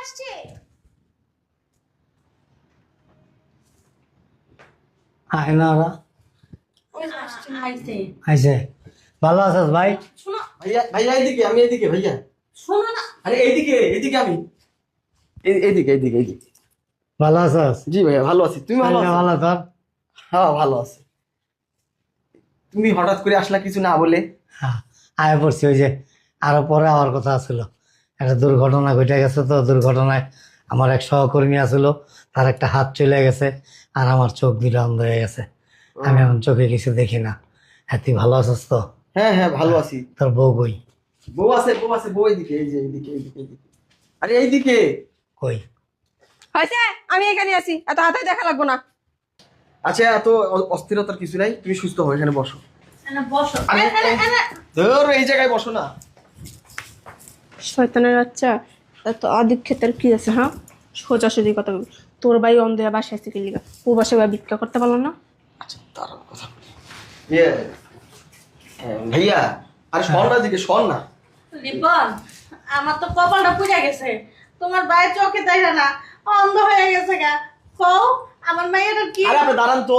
আসছে। আয় না ওরা ওই যে আসছে, আইছে। আইসে। ভালো আছিস ভাই? শোনো ভাইয়া ভাইয়া এইদিকে, আমি এইদিকে ভাইয়া। শোনো না, আরে এইদিকে এইদিকে আমি এইদিকে এইদিকে এইদিকে। ভালো আছিস? জি ভাইয়া ভালো আছি, তুমি ভালো আছো? ভালো তোর? হ্যাঁ ভালো আছি। তুমি হঠাৎ করে আসলা কিছু না বলে? হ্যাঁ, আয় পড়ছি। ওই যে আরো পরে আমার কথা ছিল, একটা দুর্ঘটনা ঘটে গেছে। তো দুর্ঘটনায় আমার এক সহকর্মী আছিল, তার একটা হাত চলে গেছে আর আমার চোখ দুটো অন্ধ হয়ে গেছে। আমি এখন চোখে কিছু দেখি না। হ্যাঁ, তুই ভালো আছিস তো? হ্যাঁ হ্যাঁ ভালো আছি। তোর বউ কই? বউ আছে, বউ আছে, বউ এইদিকে, এই যে এইদিকে এইদিকে এইদিকে। আরে এইদিকে। কই? হয়েছে, আমি এখানে আছি, এত হাতে দেখা লাগবো না। আচ্ছা এত অস্থিরতার কিছু নাই, তুমি সুস্থ হও, এখানে বসো। না বসো। আরে ধরো এই জায়গায় বসো না। শয়তানের বাচ্চা, এত আদিক্ষেতের কি আছে? হ্যাঁ, সোজাসুজি কথা বলবি। তোর ভাই অন্ধ হয়ে বাসায় থেকে লিগা ও বাসায় ভিক্ষা করতে পারলো না। আচ্ছা তার কথা বলি। ইয়ে ভাইয়া, আরে শোন না, দিকে শোন না। রিপন, আমার তো কপালটা পুড়ে গেছে। তোমার ভাই চোখে দেখা না, অন্ধ হয়ে গেছে গা। কও আমার মায়ের কি? আরে আপনি দাঁড়ান তো।